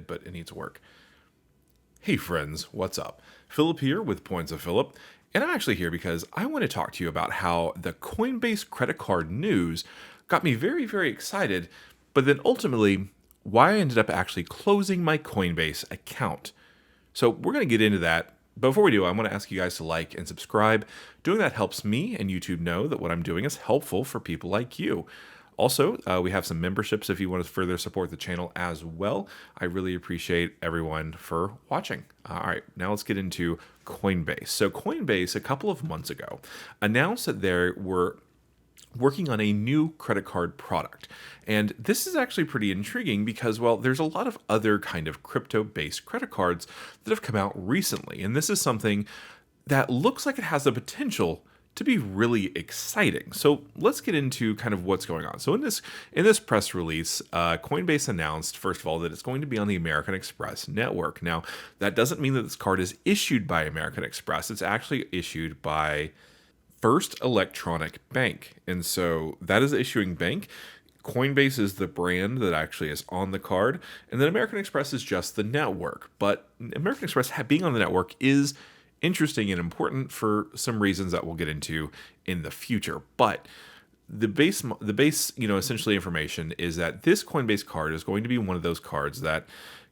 but it needs work. Hey friends, what's up? Phillip here with Points of Phillip, and I'm actually here because I want to talk to you about how the Coinbase credit card news got me very, very excited, but then ultimately why I ended up actually closing my Coinbase account. So we're going to get into that. Before we do, I want to ask you guys to like and subscribe. Doing that helps me and YouTube know that what I'm doing is helpful for people like you. Also, we have some memberships if you want to further support the channel as well. I really appreciate everyone for watching. All right, now let's get into Coinbase. So Coinbase, a couple of months ago, announced that they were working on a new credit card product. And this is actually pretty intriguing because, well, there's a lot of other kind of crypto-based credit cards that have come out recently. And this is something that looks like it has the potential to be really exciting. So let's get into kind of what's going on. So in this press release, Coinbase announced, first of all, that it's going to be on the American Express network. Now, that doesn't mean that this card is issued by American Express. It's actually issued by First Electronic Bank. And so that is the issuing bank. Coinbase is the brand that actually is on the card. And then American Express is just the network. But American Express being on the network is interesting and important for some reasons that we'll get into in the future. But the base, essentially information is that this Coinbase card is going to be one of those cards that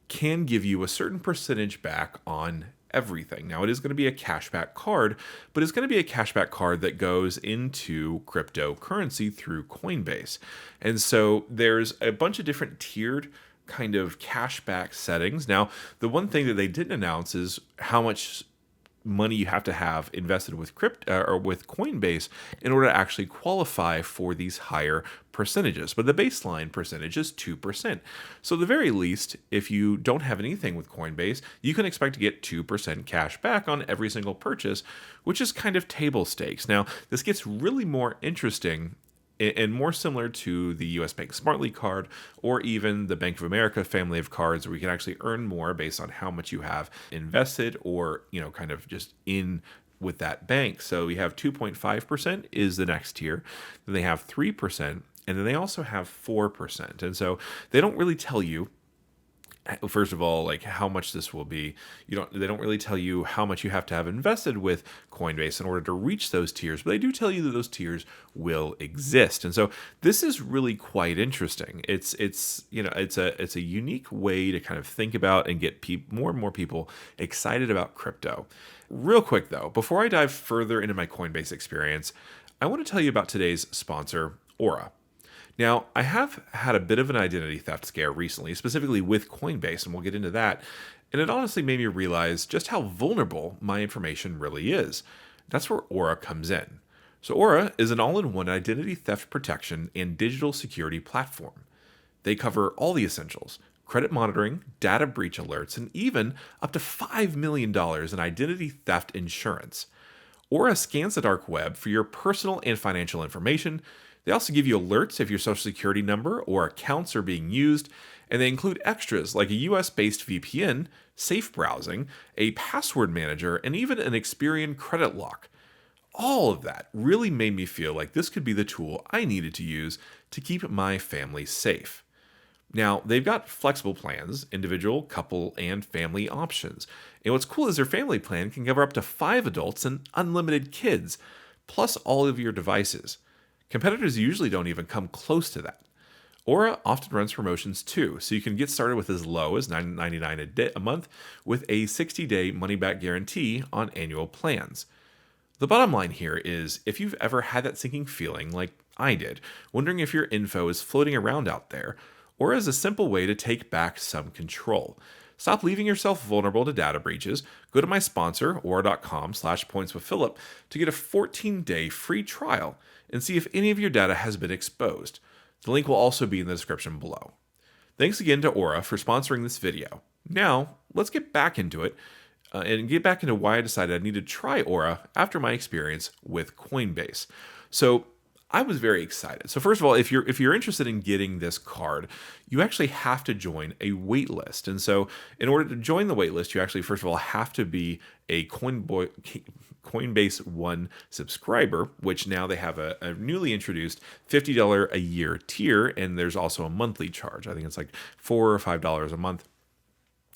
can give you a certain percentage back on everything. Now, it is going to be a cashback card, but it's going to be a cashback card that goes into cryptocurrency through Coinbase. And so there's a bunch of different tiered kind of cashback settings. Now, the one thing that they didn't announce is how much money you have to have invested with crypto or with Coinbase in order to actually qualify for these higher percentages. But the baseline percentage is 2%. So at the very least, if you don't have anything with Coinbase, you can expect to get 2% cash back on every single purchase, which is kind of table stakes. Now, this gets really more interesting and more similar to the US Bank Smartly card or even the Bank of America family of cards where you can actually earn more based on how much you have invested or, kind of just in with that bank. So you have 2.5% is the next tier. Then they have 3%, and then they also have 4%. And so they don't really tell you, first of all, like how much this will be. They don't really tell you how much you have to have invested with Coinbase in order to reach those tiers, but they do tell you that those tiers will exist. And so this is really quite interesting. It's a unique way to kind of think about and get more and more people excited about crypto. Real quick though, before I dive further into my Coinbase experience, I want to tell you about today's sponsor, Aura. Now, I have had a bit of an identity theft scare recently, specifically with Coinbase, and we'll get into that. And it honestly made me realize just how vulnerable my information really is. That's where Aura comes in. So Aura is an all-in-one identity theft protection and digital security platform. They cover all the essentials: credit monitoring, data breach alerts, and even up to $5 million in identity theft insurance. Aura scans the dark web for your personal and financial information. They also give you alerts if your social security number or accounts are being used, and they include extras like a US-based VPN, safe browsing, a password manager, and even an Experian credit lock. All of that really made me feel like this could be the tool I needed to use to keep my family safe. Now, they've got flexible plans, individual, couple, and family options. And what's cool is their family plan can cover up to 5 adults and unlimited kids, plus all of your devices. Competitors usually don't even come close to that. Aura often runs promotions too, so you can get started with as low as $9.99 a month with a 60-day money-back guarantee on annual plans. The bottom line here is, if you've ever had that sinking feeling like I did, wondering if your info is floating around out there, Aura is a simple way to take back some control. Stop leaving yourself vulnerable to data breaches. Go to my sponsor, aura.com/pointswithphillip, to get a 14-day free trial and see if any of your data has been exposed. The link will also be in the description below. Thanks again to Aura for sponsoring this video. Now, let's get back into it and get back into why I decided I needed to try Aura after my experience with Coinbase. So I was very excited. So first of all, if you're interested in getting this card, you actually have to join a wait list. And so in order to join the wait list, you actually first of all have to be a Coinbase One subscriber, which now they have a newly introduced $50 a year tier, and there's also a monthly charge. I think it's like $4 or $5 a month.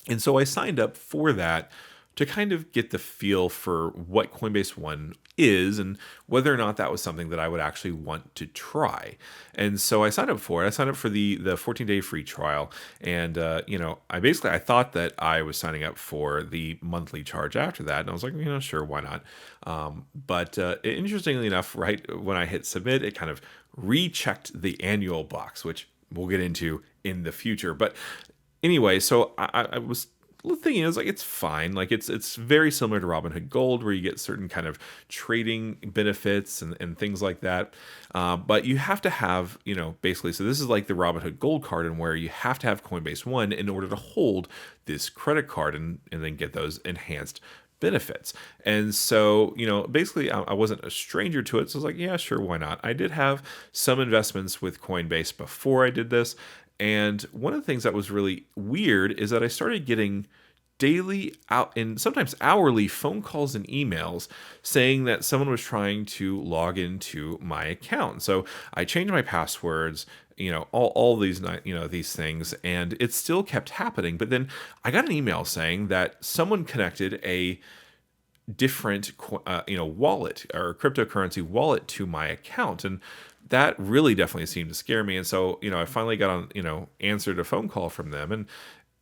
And so I signed up for that to kind of get the feel for what Coinbase One is and whether or not that was something that I would actually want to try. And so I signed up for it. I signed up for the 14-day free trial, and I thought that I was signing up for the monthly charge after that, and I was like, sure, why not? But interestingly enough, right when I hit submit, it kind of rechecked the annual box, which we'll get into in the future. But anyway, so I was thinking, is like, it's fine. Like, it's very similar to Robinhood Gold, where you get certain kind of trading benefits and things like that. But you have to have, basically, so this is like the Robinhood Gold card, and where you have to have Coinbase One in order to hold this credit card and then get those enhanced benefits. And so, basically, I wasn't a stranger to it. So I was like, yeah, sure, why not? I did have some investments with Coinbase before I did this. And one of the things that was really weird is that I started getting daily out and sometimes hourly phone calls and emails saying that someone was trying to log into my account. So I changed my passwords, all these, these things, and it still kept happening. But then I got an email saying that someone connected a different, wallet or cryptocurrency wallet to my account. And that really definitely seemed to scare me. And so, I finally got on, answered a phone call from them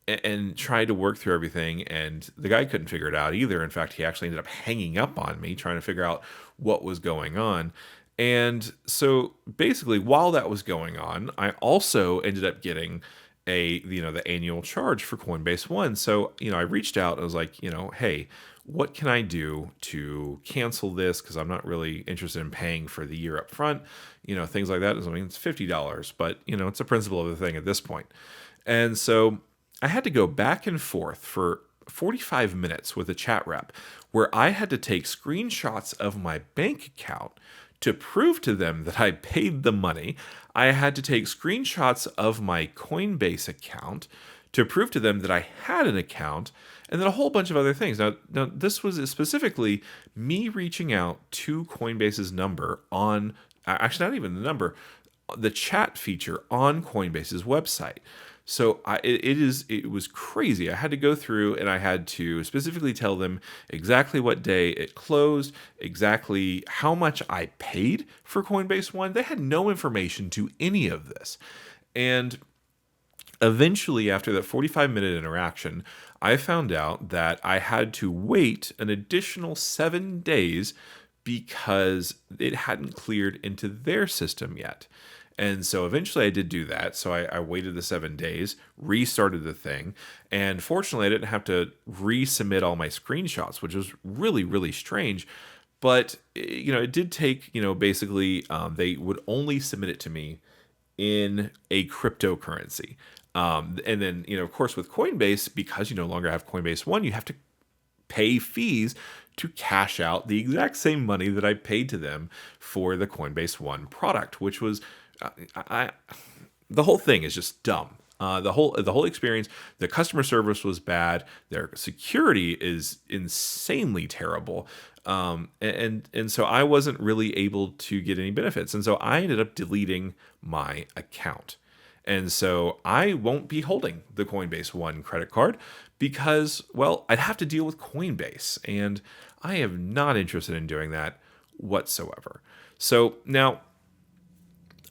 and tried to work through everything. And the guy couldn't figure it out either. In fact, he actually ended up hanging up on me trying to figure out what was going on. And so basically, while that was going on, I also ended up getting the annual charge for Coinbase One. So, I reached out. I was like, hey, what can I do to cancel this? Because I'm not really interested in paying for the year up front, things like that. I mean, it's $50, but, it's a principle of the thing at this point. And so I had to go back and forth for 45 minutes with a chat rep where I had to take screenshots of my bank account to prove to them that I paid the money. I had to take screenshots of my Coinbase account to prove to them that I had an account, and then a whole bunch of other things. Now this was specifically me reaching out to Coinbase's number on, actually not even the number, the chat feature on Coinbase's website. So it was crazy. I had to go through and I had to specifically tell them exactly what day it closed, exactly how much I paid for Coinbase One. They had no information to any of this. And eventually, after that 45-minute interaction, I found out that I had to wait an additional 7 days because it hadn't cleared into their system yet. And so eventually I did do that. So I waited the 7 days, restarted the thing. And fortunately, I didn't have to resubmit all my screenshots, which was really, really strange. But, it did take, basically, they would only submit it to me in a cryptocurrency. And then, of course, with Coinbase, because you no longer have Coinbase One, you have to pay fees to cash out the exact same money that I paid to them for the Coinbase One product, which was, the whole thing is just dumb. The whole experience, the customer service was bad. Their security is insanely terrible. And so I wasn't really able to get any benefits. And so I ended up deleting my account. And so I won't be holding the Coinbase One credit card because, well, I'd have to deal with Coinbase. And I am not interested in doing that whatsoever. So now,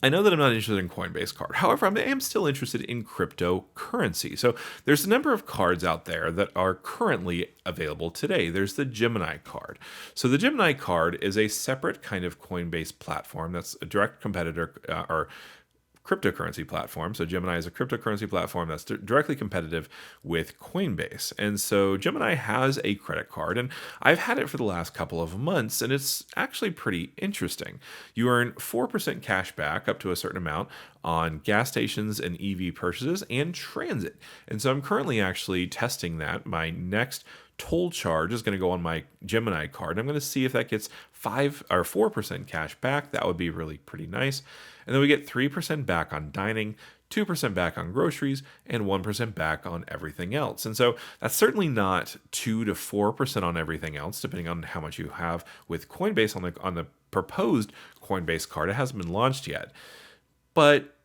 I know that I'm not interested in Coinbase card. However, I am still interested in cryptocurrency. So there's a number of cards out there that are currently available today. There's the Gemini card. So the Gemini card is a separate kind of Coinbase platform that's a direct competitor or cryptocurrency platform. So Gemini is a cryptocurrency platform that's directly competitive with Coinbase. And so Gemini has a credit card, and I've had it for the last couple of months, and it's actually pretty interesting. You earn 4% cash back up to a certain amount on gas stations and EV purchases and transit. And so I'm currently actually testing that. My next toll charge is going to go on my Gemini card. I'm going to see if that gets 5 or 4% cash back. That would be really pretty nice. And then we get 3% back on dining, 2% back on groceries, and 1% back on everything else. And so that's certainly not 2 to 4% on everything else, depending on how much you have with Coinbase on the proposed Coinbase card. It hasn't been launched yet. But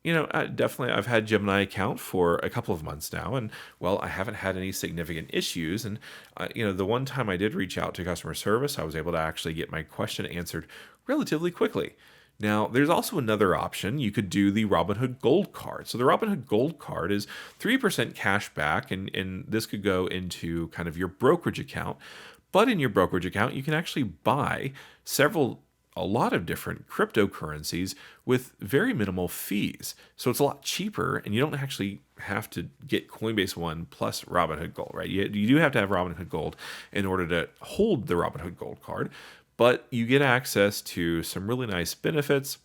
Definitely, I've had Gemini account for a couple of months now, and well, I haven't had any significant issues. And the one time I did reach out to customer service, I was able to actually get my question answered relatively quickly. Now, there's also another option. You could do the Robinhood Gold Card. So the Robinhood Gold Card is 3% cash back, and this could go into kind of your brokerage account. But in your brokerage account, you can actually buy a lot of different cryptocurrencies with very minimal fees. So it's a lot cheaper, and you don't actually have to get Coinbase One plus Robinhood Gold, right? You do have to have Robinhood Gold in order to hold the Robinhood Gold card, but you get access to some really nice benefits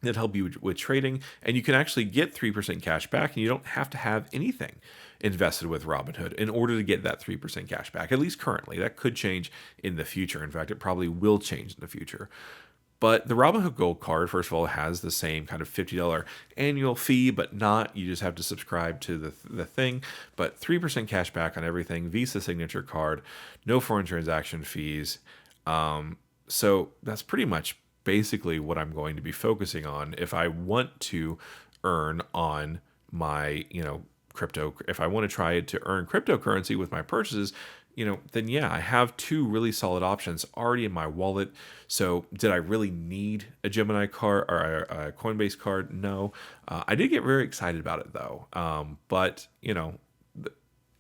that help you with trading, and you can actually get 3% cash back, and you don't have to have anything invested with Robinhood in order to get that 3% cash back, at least currently. That could change in the future. In fact, it probably will change in the future. But the Robinhood Gold Card, first of all, has the same kind of $50 annual fee, but not. You just have to subscribe to the thing. But 3% cash back on everything, Visa signature card, no foreign transaction fees. So that's pretty much basically what I'm going to be focusing on if I want to earn on my, crypto. If I want to try to earn cryptocurrency with my purchases, then yeah, I have two really solid options already in my wallet. So did I really need a Gemini card or a Coinbase card? No. I did get very excited about it though. But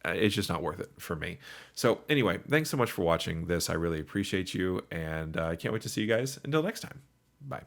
it's just not worth it for me. So anyway, thanks so much for watching this. I really appreciate you, and I can't wait to see you guys until next time. Bye.